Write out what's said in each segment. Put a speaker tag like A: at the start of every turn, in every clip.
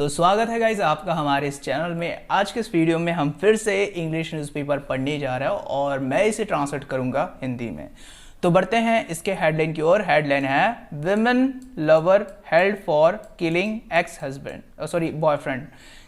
A: तो स्वागत है गाइज आपका हमारे इस चैनल में। आज के इस वीडियो में हम फिर से इंग्लिश न्यूज़पेपर पढ़ने जा रहे हैं और मैं इसे ट्रांसलेट करूंगा हिंदी में। तो बढ़ते हैं इसके हेडलाइन की ओर। हेडलाइन है women lover held for killing ex husband boyfriend.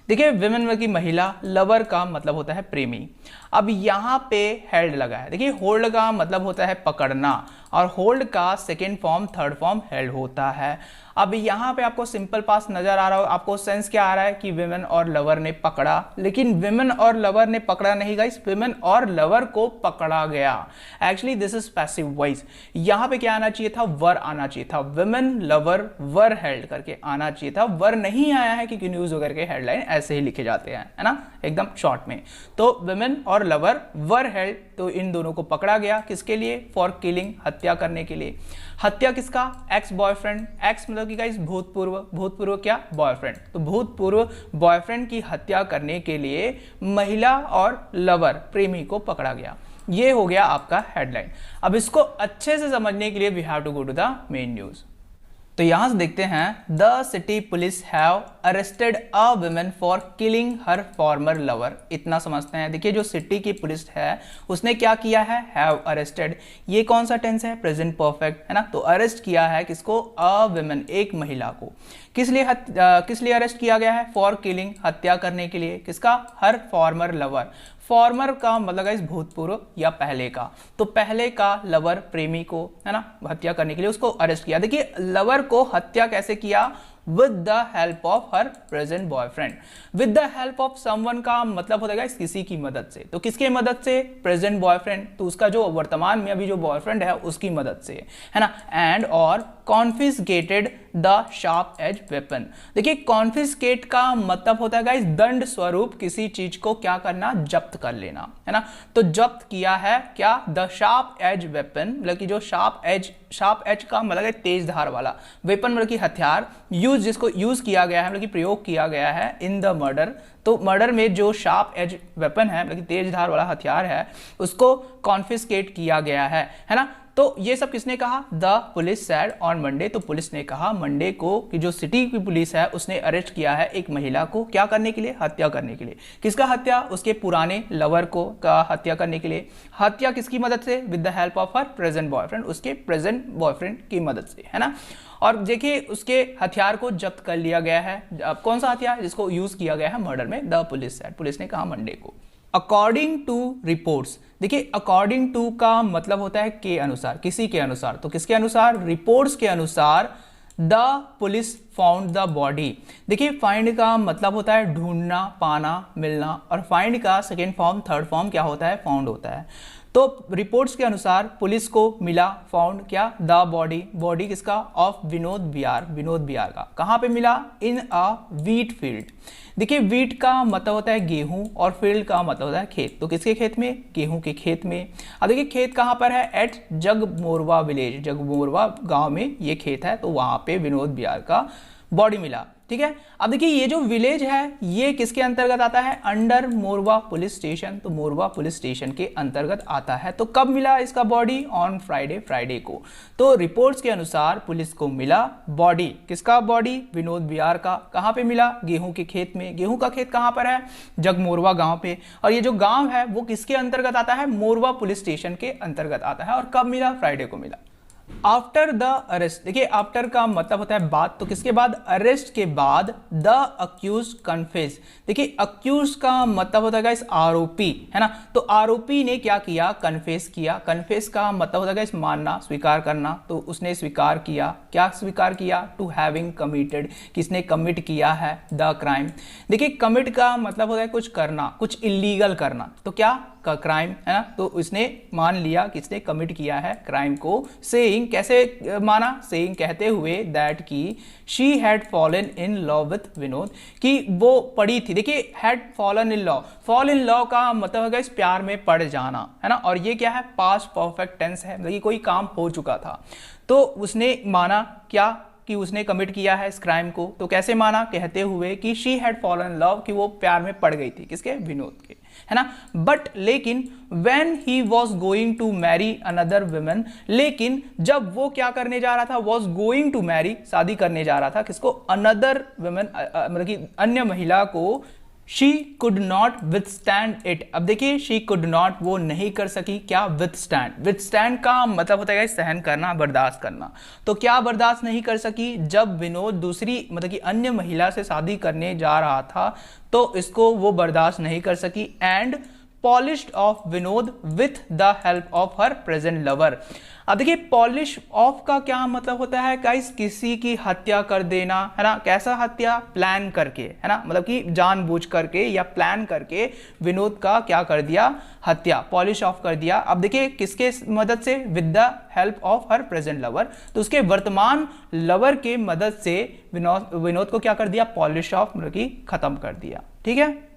A: देखिए विमेन की महिला, लवर का मतलब होता है प्रेमी। अब यहाँ पे हेल्ड लगा है। देखिए होल्ड का मतलब होता है पकड़ना और होल्ड का second form third form held होता है। अब यहाँ पे आपको सिंपल पास्ट नजर आ रहा हो, आपको सेंस क्या आ रहा है कि विमेन और लवर ने पकड़ा, लेकिन विमेन और लवर ने पकड़ा नहीं गाइस, विमेन और लवर को पकड़ा गया। Actually this is passive voice. यहाँ पे क्या आना चाहिए था, वर आना चाहिए था। विमेन लवर वर हेल्ड करके आना चाहिए था, वर नहीं आया है क्योंकि न्यूज वगैरह के हेडलाइन ऐसे ही लिखे जाते हैं, है ना, एकदम शॉर्ट में। तो विमेन और लवर वर हेल्ड, तो इन दोनों को पकड़ा गया किसके लिए, फॉर किलिंग, हत्या करने के लिए। हत्या किसका, एक्स बॉयफ्रेंड। एक्स मतलब कि गाइस भूतपूर्व, भूतपूर्व क्या, बॉयफ्रेंड। तो भूतपूर्व बॉयफ्रेंड की हत्या करने के लिए महिला और लवर प्रेमी को पकड़ा गया। ये हो गया आपका हेडलाइन। अब इसको अच्छे से समझने के लिए we have to go to the main news. तो यहां से देखते हैं, the city police have arrested a woman for killing her former lover. इतना समझते हैं। देखिए जो सिटी की पुलिस है उसने क्या किया है, हैव अरेस्टेड। ये कौन सा टेंस है, प्रेजेंट परफेक्ट, है ना। तो अरेस्ट किया है किसको, अ वुमन, एक महिला को। किस लिए अरेस्ट किया गया है, फॉर किलिंग, हत्या करने के लिए। किसका, हर फॉर्मर लवर। फॉर्मर का मतलब है भूतपूर्व या पहले का, तो पहले का लवर प्रेमी को, है ना, हत्या करने के लिए उसको अरेस्ट किया। देखिए लवर को हत्या कैसे किया, with the help of her present boyfriend. With the help of someone का मतलब होता है किसी की मदद से। तो किसके मदद से, प्रेजेंट बॉयफ्रेंड, तो उसका जो वर्तमान में अभी जो बॉयफ्रेंड है उसकी मदद से, है ना। एंड और confiscated the sharp edge weapon. देखिए कॉन्फिस्केट का मतलब होता है गाइस दंड स्वरूप किसी चीज को क्या करना, जब्त कर लेना, है ना। तो जब्त किया है क्या, द शार्प एज वेपन, मतलब कि जो शार्प एज का मतलब है तेज धार वाला, वेपन मतलब कि हथियार, जिसको यूज किया गया है, मतलब कि प्रयोग किया गया है इन द मर्डर। तो मर्डर में जो शार्प एज वेपन है, मतलब कि तेज धार वाला हथियार है, उसको कॉन्फिस्केट किया गया है ना। तो ये सब किसने कहा, the police sad on Monday. तो पुलिस ने कहा मंडे को कि जो सिटी की पुलिस है उसने अरेस्ट किया है एक महिला को, क्या करने के लिए, हत्या करने के लिए। किसका हत्या, उसके पुराने लवर को का हत्या करने के लिए। हत्या किसकी मदद से, with the help of her present boyfriend, उसके प्रेजेंट बॉयफ्रेंड की मदद से, है ना। और देखिए उसके हथियार को जब्त कर लिया गया है। अब कौन सा हथियार, जिसको यूज किया गया है मर्डर में, द पुलिस सैड, पुलिस ने कहा मंडे को। According to reports. देखिए अकॉर्डिंग टू का मतलब होता है के अनुसार, किसी के अनुसार। तो किसके अनुसार, रिपोर्ट्स के अनुसार the police found the body. देखिए फाइंड का मतलब होता है ढूंढना, पाना, मिलना, और फाइंड का सेकेंड फॉर्म थर्ड फॉर्म क्या होता है, फाउंड होता है। तो रिपोर्ट्स के अनुसार पुलिस को मिला, फाउंड क्या, द बॉडी, बॉडी किसका, ऑफ विनोद बिहार का। कहाँ पे मिला, इन अ वीट फील्ड। देखिए वीट का मतलब होता है गेहूं और फील्ड का मतलब होता है खेत। तो किसके खेत में, गेहूं के खेत में। अब देखिए खेत कहाँ पर है, एट जगमोरवा विलेज, जगमोरवा गांव में ये खेत है। तो वहां पे विनोद बिहार का बॉडी मिला, ठीक है। अब देखिए ये जो विलेज है ये किसके अंतर्गत आता है, अंडर मोरवा पुलिस स्टेशन। तो मोरवा पुलिस स्टेशन के अंतर्गत आता है। तो कब मिला इसका बॉडी, ऑन फ्राइडे को। तो रिपोर्ट्स के अनुसार पुलिस को मिला बॉडी, किसका बॉडी, विनोद बिहार का। कहां पे मिला, गेहूं के खेत में। गेहूं का खेत कहां पर है, जगमोरवा गांव पे। और ये जो गांव है वो किसके अंतर्गत आता है, मोरवा पुलिस स्टेशन के अंतर्गत आता है। और कब मिला, फ्राइडे को मिला। After the arrest. देखिए आफ्टर का मतलब होता है बाद, तो किसके बाद, अरेस्ट के बाद द अक्यूज कन्फेस। देखिए अक्यूज का मतलब होता है इस आरोपी, है ना। तो आरोपी ने क्या किया, कन्फेस किया। कन्फेस का मतलब होता है इस मानना, स्वीकार करना। तो उसने स्वीकार किया, क्या स्वीकार किया, टू हैविंग कमिटेड, किसने कमिट किया है द क्राइम। देखिए कमिट का मतलब होता है कुछ करना, कुछ इलीगल करना। तो क्या का क्राइम, है ना। तो उसने मान लिया किसने कमिट किया है क्राइम को। सेइंग, कैसे माना, सेइंग कहते हुए दैट की she had fallen in love with Vinod, कि वो पड़ी थी। देखिए had fallen in love, fall in love का मतलब होगा इस प्यार में पड़ जाना, है ना। और ये क्या है, पास्ट परफेक्ट टेंस है, मतलब कोई काम हो चुका था। तो उसने माना क्या, कि उसने कमिट किया है इस क्राइम को, तो कैसे माना, कहते हुए कि she had fallen in love, कि वो प्यार में पड़ गई थी, किसके, विनोद के, है ना। बट लेकिन when he was going to marry another woman, लेकिन जब वो क्या करने जा रहा था, वॉज गोइंग टू मैरी, शादी करने जा रहा था, किसको, अनदर वुमेन, मतलब कि अन्य महिला को, she could not withstand it. अब देखिए शी कुड नॉट, वो नहीं कर सकी, क्या, विथस्टैंड। विथस्टैंड का मतलब होता है सहन करना, बर्दाश्त करना। तो क्या बर्दाश्त नहीं कर सकी, जब विनोद दूसरी मतलब कि अन्य महिला से शादी करने जा रहा था, तो इसको वो बर्दाश्त नहीं कर सकी। And polished of Vinod with the help of her present lover. अब देखिए पॉलिश ऑफ का क्या मतलब होता है गाइस, किसी की हत्या कर देना, है ना। कैसा हत्या, प्लान करके, है ना, मतलब कि जानबूझ करके या प्लान करके विनोद का क्या कर दिया, हत्या, पॉलिश ऑफ कर दिया। अब देखिए किसके मदद से, with the help of her present lover, तो उसके वर्तमान लवर के मदद से विनोद को क्या कर दिया, पॉलिश ऑफ, मतलब कि खत्म कर दिया। ठीक है।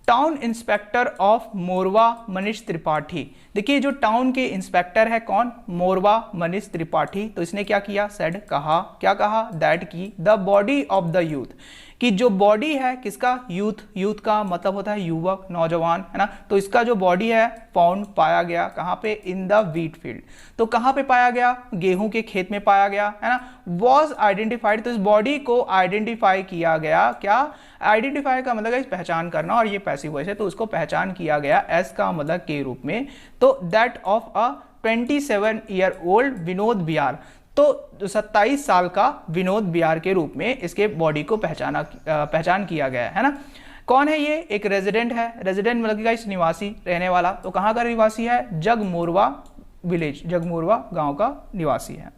A: Town inspector of Morwa Manish Tripathi. देखिए जो टाउन के इंस्पेक्टर है कौन, मोरवा मनीष त्रिपाठी, तो इसने क्या किया, सेड, कहा, क्या कहा, दैट की the body of the youth, कि जो बॉडी है किसका, यूथ, यूथ का मतलब होता है युवक, नौजवान, है ना। तो इसका जो बॉडी है फाउंड, पाया गया, कहाँ पे, इन द व्हीट फील्ड। तो कहाँ पे पाया गया, गेहूं के खेत में पाया गया, है ना। वॉज आइडेंटिफाइड, तो इस बॉडी को आइडेंटिफाई किया गया, क्या, आइडेंटिफाई का मतलब है पहचान करना, और ये पैसिव वॉइस है, तो उसको पहचान किया गया एस का मतलब के रूप में, तो that of a 27 year old Vinod Bihar, तो 27 साल का विनोद बिहार के रूप में इसके बॉडी को पहचान किया गया है ना। कौन है ये, एक रेजिडेंट है, रेजिडेंट मतलब कि इस निवासी, रहने वाला, तो कहाँ का निवासी है, जगमोरवा विलेज, जगमोरवा गांव का निवासी है।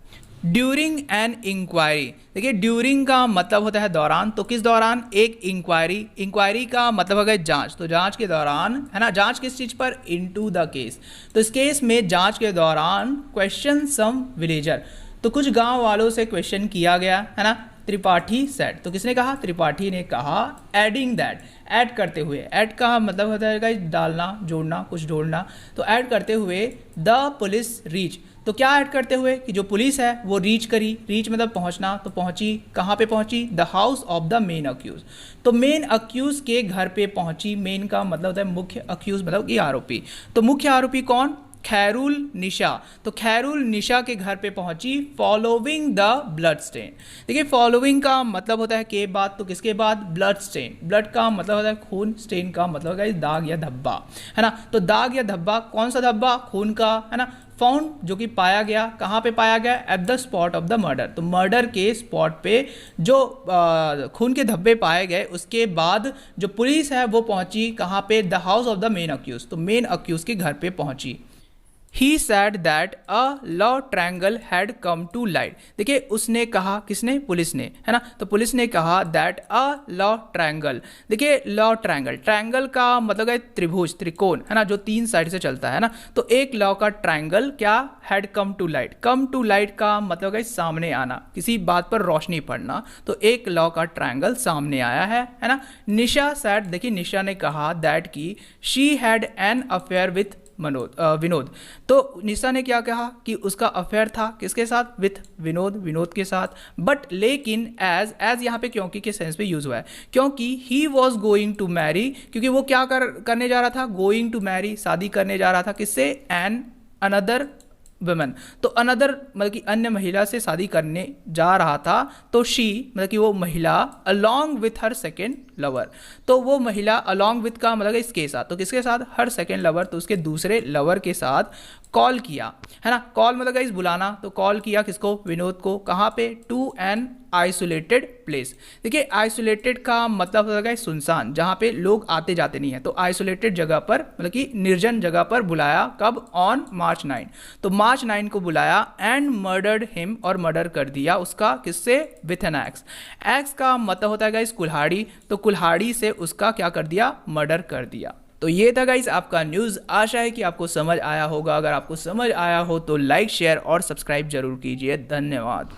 A: ड्यूरिंग एन इंक्वायरी, देखिए ड्यूरिंग का मतलब होता है दौरान, तो किस दौरान, एक इंक्वायरी, इंक्वायरी का मतलब होगा जांच, तो जांच के दौरान, है ना। जांच किस चीज पर, इनटू द केस, तो इस केस में जांच के दौरान क्वेश्चन सम विलेजर, तो कुछ गांव वालों से क्वेश्चन किया गया, है ना। त्रिपाठी सेड, तो किसने कहा, त्रिपाठी ने कहा, एडिंग दैट, ऐड करते हुए, ऐड का मतलब होता है डालना, जोड़ना, कुछ जोड़ना, तो ऐड करते हुए द पुलिस रीच, तो क्या ऐड करते हुए कि जो पुलिस है वो रीच करी, रीच मतलब पहुंचना, तो पहुंची, कहाँ पे पहुंची, the house of the main accused, तो मेन अक्यूज के घर पे पहुंची। मेन का मतलब होता है मुख्य, अक्यूज मतलब कि आरोपी, तो मुख्य आरोपी कौन, खैरुल निशा, तो खैरुल निशा के घर पे पहुंची, फॉलोइंग द ब्लड स्टेन। देखिए फॉलोइंग का मतलब होता है के बाद, तो किसके बाद, ब्लड स्टेन, ब्लड का मतलब होता है खून, स्टेन का मतलब होता है दाग या धब्बा, है ना। तो दाग या धब्बा, कौन सा धब्बा, खून का, है ना। फाउंड जो कि पाया गया, कहाँ पे पाया गया, at the spot of the murder, तो मर्डर के स्पॉट पे जो खून के धब्बे पाए गए, उसके बाद जो पुलिस है वो पहुंची कहाँ पे, the house of the main accused, तो मेन अक्यूज के घर पे पहुंची। He said that a love triangle had come to light। देखिए उसने कहा, किसने, पुलिस ने, है ना। तो पुलिस ने कहा that a love triangle, देखिए love triangle, ट्रायंगल का मतलब है त्रिभुज, त्रिकोण, है ना, जो 3 साइड से चलता है ना। तो एक लव का ट्रायंगल क्या, had come to light, come to light का मतलब है सामने आना, किसी बात पर रोशनी पड़ना, तो एक लव का ट्रायंगल सामने आया है ना। निशा said, देखिए निशा ने कहा that की she had an affair with Vinod, तो निशा ने क्या कहा कि उसका अफेयर था, किसके साथ, विथ विनोद, विनोद के साथ। बट लेकिन एज यहाँ पे क्योंकि के सेंस पे यूज हुआ है, क्योंकि he was going to marry, क्योंकि वो क्या करने जा रहा था, गोइंग टू मैरी, शादी करने जा रहा था, किससे, एन अनदर वुमेन, तो अनदर मतलब कि अन्य महिला से शादी करने जा रहा था, तो शी मतलब कि वो महिला, along with her second lover, तो वो महिला अलॉन्ग विथ का मतलब इसके साथ, तो किसके साथ, हर सेकेंड लवर, तो उसके दूसरे लवर के साथ कॉल किया, है ना। कॉल मतलब गाइस बुलाना, तो कॉल किया किसको, विनोद को, कहाँ पे, टू एन आइसोलेटेड प्लेस। देखिए आइसोलेटेड का मतलब होता है सुनसान, जहाँ पे लोग आते जाते नहीं है, तो आइसोलेटेड जगह पर मतलब कि निर्जन जगह पर बुलाया, कब, ऑन March 9, तो March 9 को बुलाया, एंड मर्डर्ड हिम, और मर्डर कर दिया उसका, किससे, विथ एन एक्स। एक्स का मतलब होता है गाइस कुल्हाड़ी, तो कुल्हाड़ी से उसका क्या कर दिया, मर्डर कर दिया। तो ये था गाइस आपका न्यूज़, आशा है कि आपको समझ आया होगा। अगर आपको समझ आया हो तो लाइक, शेयर और सब्सक्राइब जरूर कीजिए। धन्यवाद।